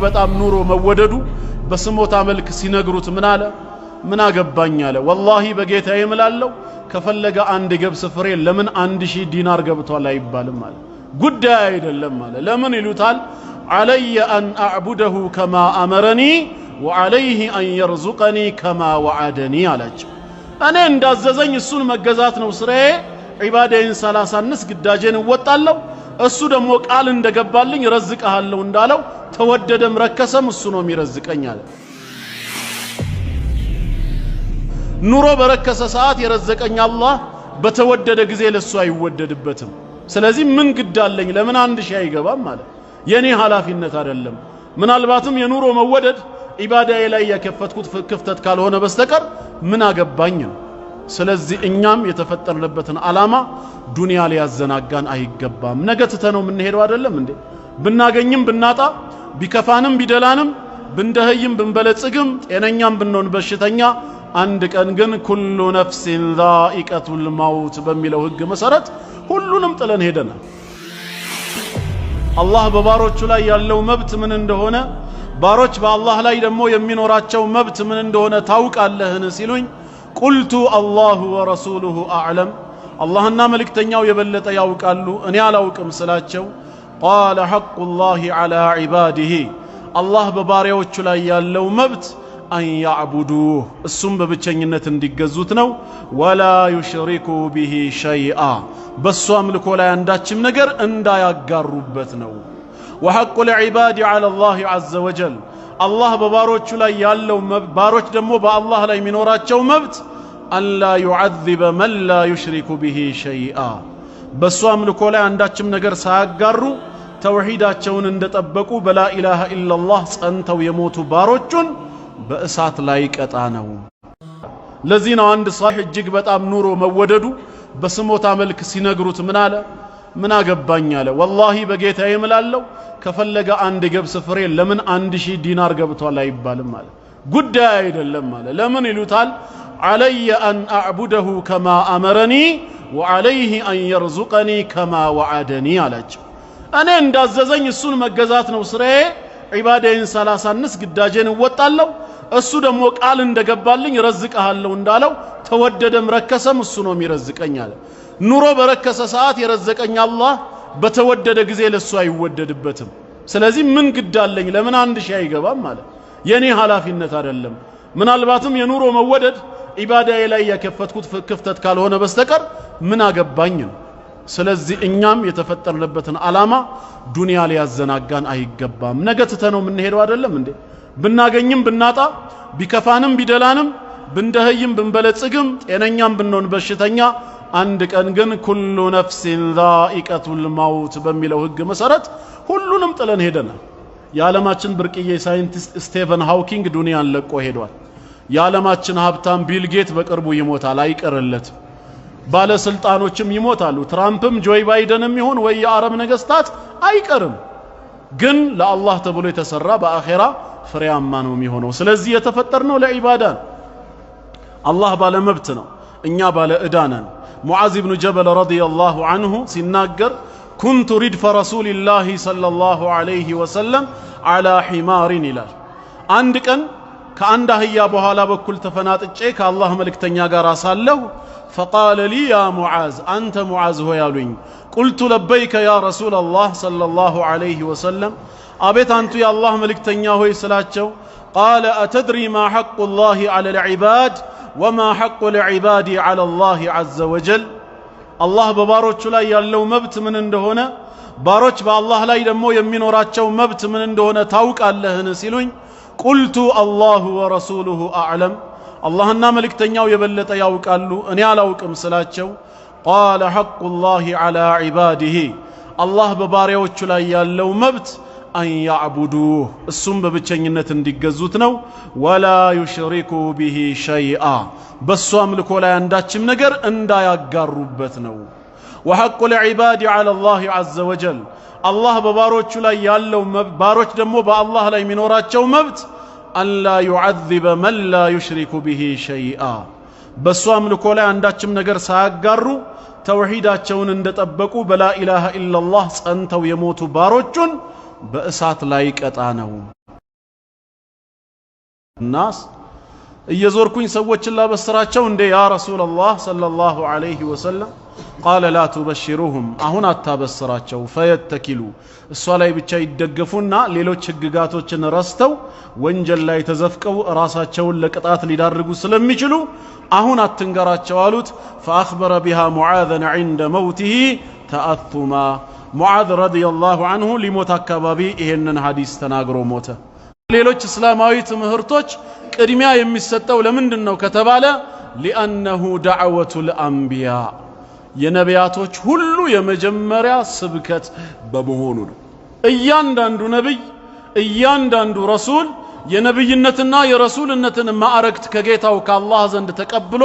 በጣም ኑሮ መወደዱ በስሞታ መልክ ሲነግሩት ምን አለ? ምን አገባኝ አለ። ወላሂ በጌታዬ እምላለሁ ከፈለገ አንድ ገብስ ፍሬ ለምን 1000 ዲናር ገብቷል አይባልም አለ። ጉዳይ አይደለም አለ። ለምን ይሉታል? علي أن أعبده كما أمرني وعليه أن يرزقني كما وعدني አላቸው። እኔ እንዳዘዘኝ እሱን መገዛት ነው ስራዬ። ዒባዳዬን ሳላሳንስ ግዳጄን እወጣለሁ። እሱ ደግሞ ቃል እንደገባልኝ ረዝቀሃለሁ እንዳለው ተወደደም ረከሰም እሱ ነው የሚረዝቀኝ አለ። ኑሮ በረከሰ ሰዓት የረዘቀኝ አላህ በተወደደ ጊዜ ለሱ አይወደድበትም። ስለዚህ ምን ግዳለኝ ለምን 1000 አይገባም ማለት የኔ ኃላፊነት አይደለም። ምናልባትም የኑሮ መወደድ ኢባዳዬ ላይ ያከፈትኩት ክፍተት ካልሆነ በስተቀር ምን አገባኝ ነው። ስለዚህ እኛም የተፈጠርንበትን ዓላማ ዱንያ ላይ ያዘናጋን አይገባም። ነገ ትተነው ምን ሄደው አይደለም እንዴ? ብናገኝም ብናጣ ቢከፋንም ቢደላንም ብንደህይም ብንበለጽግም ጤነኛም ብንሆን በሽተኛ አንድ ቀን ግን ኩሉ ነፍሲን ዛኢቀቱል መውት በሚለው ህግ መሰረት ሁሉንም ጥለን ሄደናል። አላህ በባሮቹ ላይ ያለው መብት ምን እንደሆነ ባሮች በአላህ ላይ ደግሞ የሚኖራቸው መብት ምን እንደሆነ ታውቃለህን ሲሉኝ ቁልቱ አላሁ ወረሱሉሁ አዕለም አላህና መልእክተኛው የበለጠ ያውቃሉ እኔ አላውቅም ስላቸው ቃለ ሐቁላሂ ዐላ ዒባዲሂ አላህ በባሪያዎቹ ላይ ያለው መብት አን ያዕቡዱህ እሱም በብቸኝነት እንዲገዙት ነው። ወላ ዩሽሪኩ ቢሂ ሸይአ በሱ አምልኮ ላይ አንዳችም ነገር እንዳያጋሩበት ነው። ወሐቁ ልዒባድ ዐላ ላህ ዐዘ ወጀል አላህ በባሮቹ ላይ ያለው መብት ባሮች ደግሞ በአላህ ላይ የሚኖራቸው መብት አላ ዩዐዚበ መን ላ ዩሽሪኩ ቢሂ ሸይአ በሱ አምልኮ ላይ አንዳችም ነገር ሳያጋሩ ተውሂዳቸውን እንደጠበቁ በላ ኢላሃ ኢላላህ ጸንተው የሞቱ ባሮቹን በእሳት ላይ ቀጣ ነው። ለዚህ ነው አንድ ሷህ እጅግ በጣም ኑሮ መወደዱ በስሞታ መልክ ሲነግሩት ምን አለ? ምን አገባኝ አለ። ወላሂ በጌታዬ እምላለሁ ከፈለገ አንድ ገብስ ፍሬ ለምን 1000 ዲናር ገብቷል አይባልም አለ። ጉዳይ አይደለም አለ። ለምን ይሉታል? علي أن أعبده كما أمرني وعليه أن يرزقني كما وعدني አላቸው። እኔ እንዳዘዘኝ እሱን መገዛት ነው ስራዬ። ዒባዳዬን ሳላሳንስ ግዳጄን እወጣለሁ። እሱ ደግሞ ቃል እንደገባልኝ ረዝቀሃለሁ እንዳለው ተወደደም ረከሰም እሱ ነው የሚረዝቀኝ አለ። ኑሮ በረከሰ ሰዓት የረዘቀኝ አላህ በተወደደ ጊዜ ለሱ አይወደድበትም። ስለዚህ ምን ግዳለኝ ለምን 1000 አይገባም ማለት የኔ ኃላፊነት አይደለም። ምናልባትም የኑሮ መወደድ ኢባዳዬ ላይ ያከፈትኩት ክፍተት ካልሆነ በስተቀር ምን አገባኝ ነው። ስለዚህ እኛም የተፈጠርንበትን ዓላማ ዱንያ ላይ ያዘናጋን አይገባም። ነገ ትተነው ምን ሄደው አይደለም እንዴ? ብናገኝም ብናጣ ቢከፋንም ቢደላንም ብንደህይም ብንበለጽግም ጤነኛም ብንሆን በሽተኛ አንድ ቀን ግን ኩሉ ነፍሲን ዛኢቀቱል መውት በሚለው ህግ መሰረት ሁሉንም ጥለን ሄደናል። የዓለማችን ብርቅዬ ሳይንቲስት ስቲቨን ሃውኪንግ ዱንያን ለቆ ሄዷል። የዓለማችን ሀብታም ቢል ጌት በቅርቡ ይሞታል አይቀርለት። ባለስልጣኖችም ይሞታሉ። ትራምፕም ጆይ ባይደንም ይሁን ወይ የአረብ ነገስታት አይቀርም። ግን ለአላህ ተብሎ የተሰራ በአኺራ ፍሬያማ ነው የሚሆነው። ስለዚህ የተፈጠርነው ለዒባዳ ነው። አላህ ባለ መብት ነው፣ እኛ ባለ ዕዳ ነን። ሙዓዝ ብኑ ጀበል ረዲየላሁ ዐንሁ ሲናገር ኩንቱ ሪድፈ ረሱሊላሂ ሰለላሁ ዐለይሂ ወሰለም ዐላ ሒማሪን ይላል። አንድ ቀን ከአንድ አህያ በኋላ በኩል ተፈናጥጬ ከአላህ መልእክተኛ ጋር ሳለሁ فقال لي يا معاذ أنت معاذ هو يالوين قلت لبيك يا رسول الله صلى الله عليه وسلم أبيت أنت يا الله ملك تنياه يسلاتشو قال أتدري ما حق الله على العباد وما حق العباد على الله عز وجل الله بباروچ لا يالو مبت من اندهونا باروچ با الله لا يدمو يمينوراچو مبت من اندهونا تاوك اللهن سيلوين قلت الله ورسوله أعلم اللهنا ملك تنياو يبلت ياوكالو اني አላውቅም ስላቸው قال حق الله على عباده الله በባሪያዎቹ ላይ ያለው መብት أن يعبدوه እሱም በብቸኝነት እንዲገዙት ነው ولا يشركوا به شيئا በሱ አምልኮ ላይ አንዳችም ነገር እንዳያጋሩበት ነው وحق العباد على الله عز وجل الله በባሮቹ ላይ ያለው ባሮች ደግሞ በአላህ ላይ የሚኖራቸው መብት ألا يعذب من لا يشرك به شيئا بس أملكو لا عنداتشم نجر ساقارو توحيداتشون اندتبكو بلا إله إلا الله سأنتو يموتو باروجون بأسات لايك أتانو الناس እየዞርኩኝ ሰዎችን ላበስራቸው እንደ ያ ረሱላህ ሰለላሁ ዐለይሂ ወሰለም قال لا تبشروهم አሁን አታበስራቸው ፈየተኪሉ እሷ ላይ ብቻ ይደገፉና ሌሎች ህግጋቶችን ረስተው ወንጀል ላይ ተዘፍቀው ራሳቸውን ለቅጣት ሊዳርጉ ስለሚችሉ አሁን አትንገራቸው አሉት فأخبر بها معاذا عند موته تأثما معاذ رضي الله عنه ሊሞት አካባቢ ይሄንን ሐዲስ ተናግሮ ሞተ ሌሎች እስላማዊ ትምህርቶች ቅድሚያ የሚሰጠው ለምንድነው ከተባለ لأنه دعوة الأنبياء የነቢያቶች ሁሉ የመጀመሪያ ስብከት በመሆኑ ነው እያንዳንዱ ነብይ እያንዳንዱ ረሱል የነብይነትና የረሱልነትን ማዕረግት ከጌታው ከአላህ ዘንድ ተቀብሎ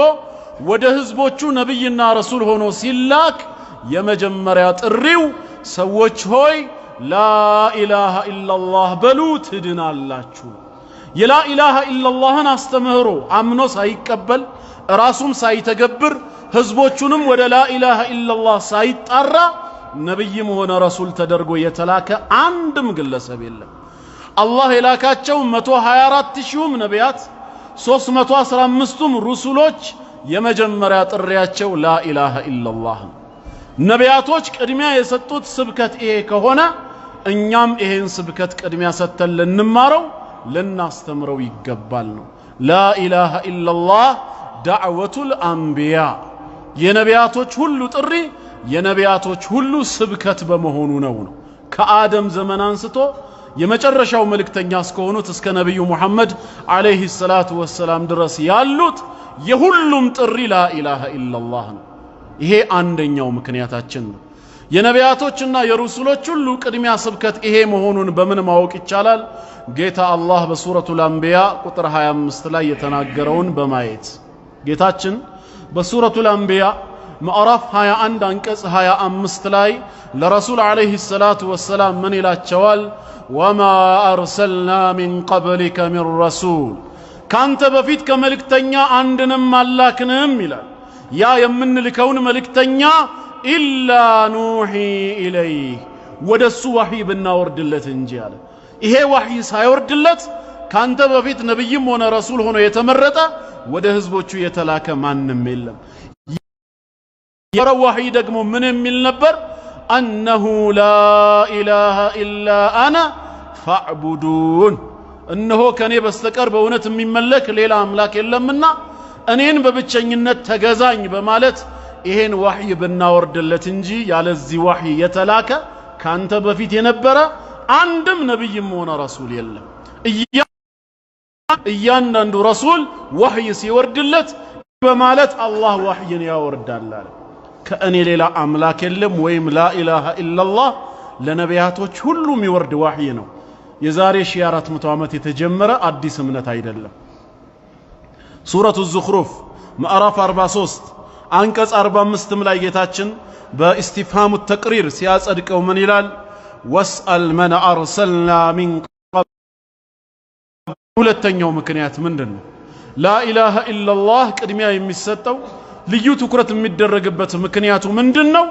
ወደ ህዝቦቹ ነብይና ረሱል ሆኖ ሲላክ የመጀመሪያ ጥሪው ሰዎች ሆይ ላ ኢላሃ ኢላላህ በሉ ትድናላችሁ የላ ኢላሃ ኢላላህን አስተምህሮ አምኖ ሳይቀበል ራሱም ሳይተገብር ህዝቦቹንም ወደ ላ ኢላሃ ኢላላህ ሳይጣራ ነብይም ሆነ ረሱል ተደርጎ የተላከ አንድም ግለሰብ የለም አላህ የላካቸው 124000 ነቢያት 315ቱም ሩሱሎች የመጀመሪያ ጥሪያቸው ላ ኢላሃ ኢላላህ ነቢያቶች ቅድሚያ የሰጡት ስብከት ይሄ ከሆነ እኛም ይሄን ስብከት ቅድሚያ ሰጥተን ልንማረው ልናስተምረው ይገባል ነው ላ ኢላሃ ኢላላህ ዳዕወቱል አንቢያ የነቢያቶች ሁሉ ጥሪ የነቢያቶች ሁሉ ስብከት በመሆኑ ነው ከአደም ዘመን አንስቶ የመጨረሻው መልእክተኛ እስከሆኑት እስከ ነብዩ መሐመድ አለይሂ ሰላቱ ወሰላም ድረስ ያሉት የሁሉም ጥሪ ላ ኢላሃ ኢላላህ ነው ይሄ አንደኛው ምክንያታችን ነው የነቢያቶችና የሩሱሎች ሁሉ ቅድሚያ ስብከት ይሄ መሆኑን በምን ማወቅ ይቻላል ጌታ አላህ በሱረቱል አንቢያ ቁጥር 25 ላይ የተናገረውን በማየት ጌታችን በሱረቱል አንቢያ ምዕራፍ 21 አንቀጽ 25 ላይ ለረሱል አለይሂ ሰላቱ ወሰላም ምን ይላቸዋል ወማ አርሰልና ሚን ቀብሊከ ሚን ረሱል ካንተ በፊት ከመልእክተኛ አንድንም አላክንም ይላል ያ የምንልከውን መልእክተኛ ኢላ ኑሂ ኢለይህ ወደሱ ወህይ ብናወርድለት እንጂ አለ ይሄ ወህይ ሳይወርድለት ካንተ በፊት ነብይም ሆነ ረሱል ሆኖ የተመረጠ ወደ ህዝቦቹ የተላከ ማንም የለም ወህይ ደግሞ ምን የሚል ነበር أنه لا إله إلا أنا فاعبدون إنه كان يبستكر بونة من ملك ليلا أملاك إلا منا أنين ببتشنينت تجزاين بمالت إهن وحي بالنور دلتنجي على الزي وحي يتلاك كان تبفيت ينبرا عندم نبي مون رسول يلا إيان عند رسول وحي سيور دلت بمالت الله وحي يورد دلال كأني ليلا أملاك اللم ويم لا إله إلا الله لنبياتوش كله ميورد وحينه يزاري شيارات متوامت يتجمر أدي سمنة عيدالله سورة الزخرف مأراف 43 أنكس 4 مستملاي يتاتشن باستفهام التقرير سياس أدك ومن يلال واسأل من أرسلنا من قبل ሁለተኛው ምክንያት ምንድነው لا إله إلا الله ቅድሚያ የሚሰጠው ልዩ ትኩረት የሚደረግበት ምክንያቱ ምንድነው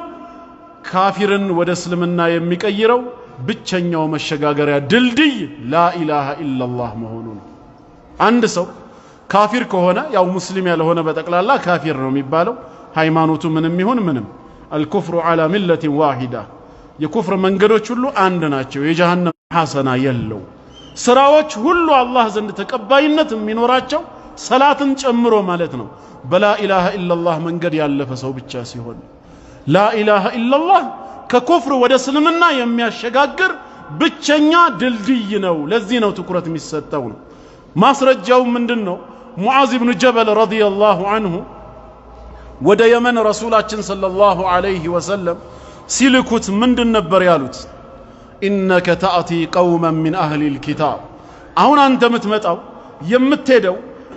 ካፊርን ወደ እስልምና የሚቀይረው ብቸኛው መሸጋገሪያ ድልድይ ላ ኢላሃ ኢላላህ መሆኑ ነው አንድ ሰው ካፊር ከሆነ ያው ሙስሊም ያልሆነ በጠቅላላ ካፊር ነው የሚባለው ሃይማኖቱ ምንም ይሁን ምንም الكفر على ملة واحدة የኩፍር መንገዶች ሁሉ አንድ ናቸው የጀሃነም ሐሰና የለው ስራዎች ሁሉ አላህ ዘንድ ተቀባይነት የሚኖራቸው ሰላትን ጨምሮ ማለት ነው በላ ኢላሃ ኢላላህ መንገድ ያለፈ ሰው ብቻ ሲሆን ላ ኢላሃ ኢላላህ ከኩፍር ወደ እስልምና የሚያሸጋግር ብቸኛ ድልድይ ነው ለዚህ ነው ትኩረት የሚሰጠው ነው ማስረጃው ምንድነው ሙዓዝ ኢብኑ ጀበል ረዲየላሁ ዐንሁ ወደ የመን ረሱላችን ሰለላሁ ዐለይሂ ወሰለም ሲልኩት ምንድን ነበር ያሉት ኢነከ ተአቲ ቀውመን ሚን አህሊል ኪታብ አሁን አንተ የምትመጣው የምትሄደው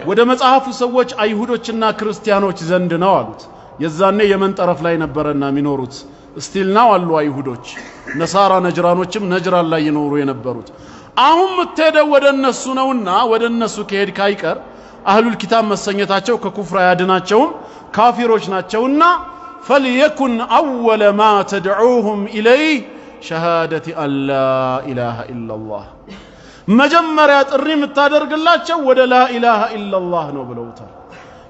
ወደ መጽሐፉ ሰዎች አይሁዶችና ክርስቲያኖች ዘንድ ነው አሉት የዛኔ የመን ጠረፍ ላይ ነበርና የሚኖሩት እስቲልናው አሉ አይሁዶች ነሳራ ነጅራኖችም ነጅራን ላይ ይኖሩ የነበሩት አሁን የምትሄደው ወደ እነሱ ነውና ወደ እነሱ ከሄድ ካይቀር አህሉል ኪታብ መሰኘታቸው ከኩፍር ያድናቸውም ካፊሮች ናቸውና فليكن أول ما تدعوهم إليه شهادة أن لا إله إلا الله መጀመሪያ ጥሪ የምታደርግላቸው ወደ ላ ኢላሃ ኢላላህ ነው ብለውታል።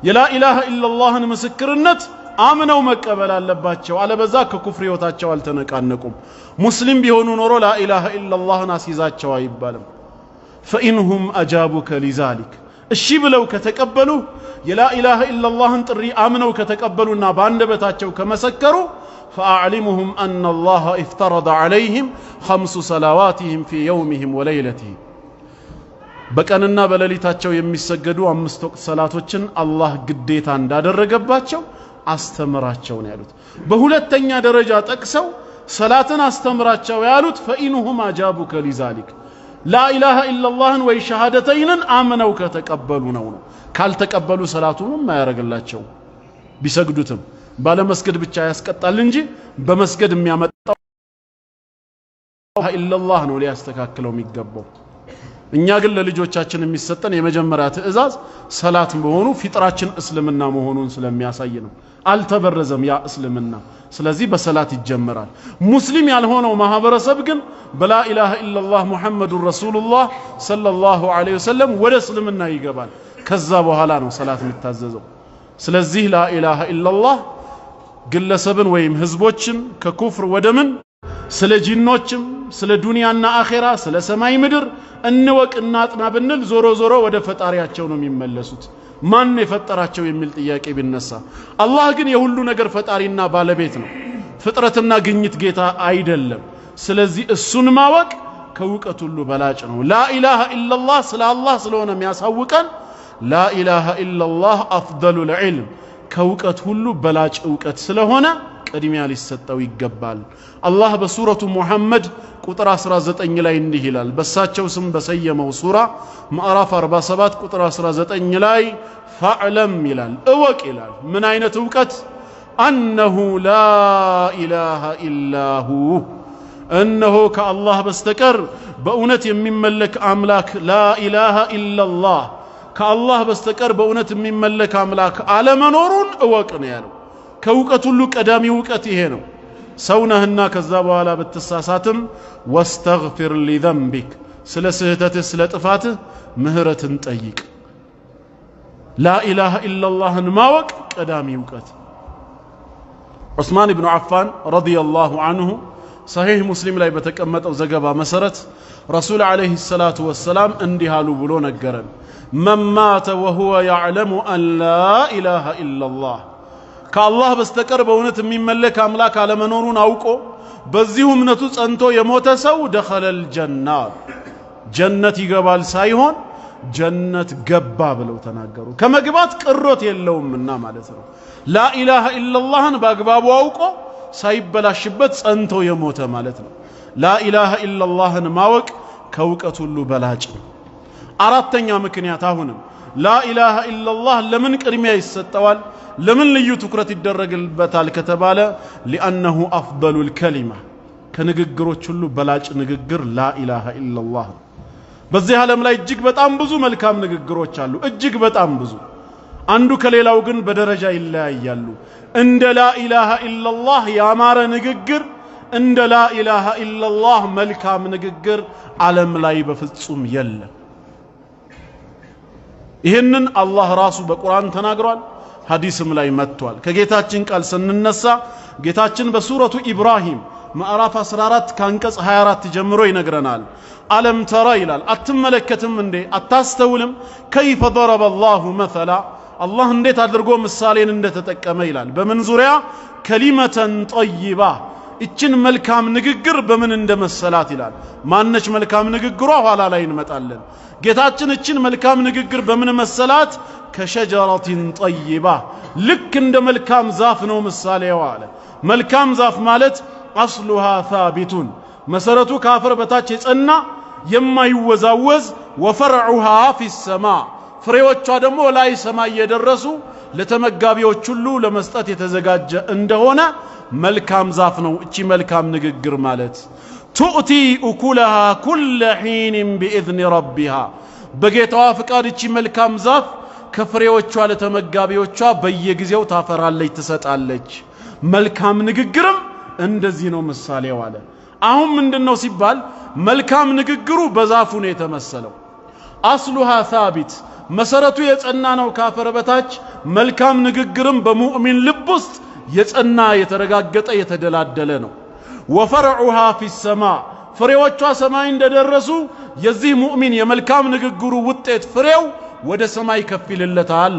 የላ ኢላሃ ኢላላህን ምስክርነት አምነው መቀበል አለባቸው። አለበዛ ከኩፍር ህይወታቸው አልተነቃነቁም። ሙስሊም ቢሆኑ ኖሮ ላ ኢላሃ ኢላላህን አስይዛቸው አይባልም። ፈኢንሁም አጃቡከ ሊዛሊክ እሺ ብለው ከተቀበሉ የላ ኢላሃ ኢላላህን ጥሪ አምነው ከተቀበሉና በአንደበታቸው ከመሰከሩ فأعلمهم أن الله افترض عليهم 5 صلواتهم في يومهم وليلتهم በቀንና በሌሊታቸው የሚሰገዱ 5 ወቅት ሰላቶችን አላህ ግዴታ እንዳደረገባቸው አስተምራቸው ነው ያሉት። በሁለተኛ ደረጃ ጠቅሰው ሰላትን አስተምራቸው ያሉት فإنهم أجابوك لذلك لا إله إلا الله ወይ ሸሃደተይንን አምነው ከተቀበሉ ነው። ካልተቀበሉ ሰላቱንም ማያረጋላቸው ቢሰግዱትም ባለመስገድ ብቻ ያስቀጣል እንጂ በመስገድ የሚያመጣው ኢላላህ ነው ሊያስተካክለው የሚገባው። እኛ ግን ለልጆቻችን የሚሰጠን የመጀመሪያ ትዕዛዝ ሰላት መሆኑ ፊጥራችን እስልምና መሆኑን ስለሚያሳይ ነው። አልተበረዘም ያ እስልምና። ስለዚህ በሰላት ይጀምራል። ሙስሊም ያልሆነው ማህበረሰብ ግን በላ ኢላሃ ኢላላህ ሙሐመዱር ረሱሉላህ ሰለላሁ ዐለይሂ ወሰለም ወደ እስልምና ይገባል። ከዛ በኋላ ነው ሰላት የሚታዘዘው። ስለዚህ ላ ኢላሃ ኢላላህ ግለሰብን ወይም ህዝቦችን ከኩፍር ወደ ምን ስለ ጂኖችም ስለ ዱንያና አኺራ ስለ ሰማይ ምድር እንወቅና አጥና ብንል ዞሮ ዞሮ ወደ ፈጣሪያቸው ነው የሚመለሱት። ማን የፈጠራቸው የሚል ጥያቄ ቢነሳ አላህ ግን የሁሉ ነገር ፈጣሪና ባለቤት ነው። ፍጥረትና ግኝት ጌታ አይደለም። ስለዚህ እሱን ማወቅ ከውቀት ሁሉ በላጭ ነው። ላ ኢላሃ ኢላላህ ስለ አላህ ስለሆነ የሚያሳውቀን ላ ኢላሃ ኢላላህ አፍደሉል ዒልም ከውቀት ሁሉ በላጭ እውቀት ስለሆነ ቅድሚያ ሊሰጠው ይገባል። አላህ በሱረቱ ሙሐመድ ቁጥር 19 ላይ እንዲህ ይላል። በሳቸው ስም በሰየመው ሱራ ማዕራፍ 47 ቁጥር 19 ላይ ፈዕለም ይላል፣ እወቅ ይላል። ምን አይነት እውቀት? አነሁ ላ ኢላሃ ኢላሁ እነሆ ከአላህ በስተቀር በእውነት የሚመለክ አምላክ ላ ኢላሃ ኢላላህ ከአላህ በስተቀር በእውነት የሚመለክ አምላክ አለመኖሩን እወቅ ነው ያለው። ከውቀት ሁሉ ቀዳሚ ውቀት ይሄ ነው። ሰውነህና ከዛ በኋላ በተሳሳትም ወስተግፊር ሊዘንቢክ ስለ ስህተትህ ስለ ጥፋትህ ምህረትን ጠይቅ። ላ ኢላሃ ኢላላህን ማወቅ ቀዳሚ ውቀት። ዑስማን ኢብኑ አፋን ረዲየላሁ ዐንሁ ሰሒህ ሙስሊም ላይ በተቀመጠው ዘገባ መሰረት ረሱል ዓለይሂ ሰላቱ ወሰላም እንዲህ አሉ ብሎ ነገረን። መን ማተ ወሁወ ያዕለሙ አን ላ ኢላሃ ኢላላህ ከአላህ በስተቀር በእውነት የሚመለክ አምላክ አለመኖሩን አውቆ በዚሁ እምነቱ ጸንቶ የሞተ ሰው ደኸለል ጀና ጀነት ይገባል ሳይሆን ጀነት ገባ ብለው ተናገሩ። ከመግባት ቅሮት የለውምና ማለት ነው። ላ ኢላሃ ኢላላህን በአግባቡ አውቆ ሳይበላሽበት ጸንቶ የሞተ ማለት ነው። ላ ኢላሃ ኢላላህን ማወቅ ከውቀት ሁሉ በላጭ ነው። አራተኛ ምክንያት አሁንም ላ ኢላሃ ኢላላህ ለምን ቅድሚያ ይሰጠዋል? ለምን ልዩ ትኩረት ይደረግበታል ከተባለ ሊአነሁ አፍደሉል ከሊማ ከንግግሮች ሁሉ በላጭ ንግግር ላ ኢላሃ ኢላላህ። በዚህ ዓለም ላይ እጅግ በጣም ብዙ መልካም ንግግሮች አሉ፣ እጅግ በጣም ብዙ። አንዱ ከሌላው ግን በደረጃ ይለያያሉ። እንደ ላ ኢላሃ ኢላላህ ያማረ ንግግር፣ እንደ ላ ኢላሃ ኢላላህ መልካም ንግግር ዓለም ላይ በፍጹም የለም። ይህንን አላህ ራሱ በቁርአን ተናግሯል፣ ሐዲስም ላይ መጥቷል። ከጌታችን ቃል ስንነሳ ጌታችን በሱረቱ ኢብራሂም ማዕራፍ 14 ከአንቀጽ 24 ጀምሮ ይነግረናል። አለም ተራ ይላል፣ አትመለከትም እንዴ አታስተውልም? ከይፈ ضرب الله مثلا አላህ እንዴት አድርጎ ምሳሌን እንደተጠቀመ ይላል። በምን ዙሪያ? ከሊመተን ጠይባ እችን መልካም ንግግር በምን እንደመሰላት ይላል። ማነች መልካም ንግግሯ? ኋላ ላይ እንመጣለን። ጌታችን እችን መልካም ንግግር በምን መሰላት? ከሸጀረቲን ጠይባ ልክ እንደ መልካም ዛፍ ነው ምሳሌዋ አለ። መልካም ዛፍ ማለት አስሉሃ ሳቢቱን መሰረቱ ከአፈር በታች የጸና የማይወዛወዝ ወፈርዑሃ ፊሰማ ፍሬዎቿ ደግሞ ላይ ሰማይ የደረሱ ለተመጋቢዎች ሁሉ ለመስጠት የተዘጋጀ እንደሆነ መልካም ዛፍ ነው እቺ መልካም ንግግር ማለት። ቱእቲ ኡኩለሃ ኩለ ሒን ቢኢዝኒ ረቢሃ በጌታዋ ፍቃድ እቺ መልካም ዛፍ ከፍሬዎቿ ለተመጋቢዎቿ በየጊዜው ታፈራለች፣ ትሰጣለች። መልካም ንግግርም እንደዚህ ነው ምሳሌው አለ። አሁን ምንድነው ሲባል መልካም ንግግሩ በዛፉ ነው የተመሰለው አስሉሃ ሳቢት መሰረቱ የጸና ነው ካፈር በታች መልካም ንግግርም በሙእሚን ልብ ውስጥ የጸና የተረጋገጠ የተደላደለ ነው ወፈርዑሃ ፊሰማ ፍሬዎቿ ሰማይ እንደደረሱ የዚህ ሙእሚን የመልካም ንግግሩ ውጤት ፍሬው ወደ ሰማይ ከፍ ይልለታል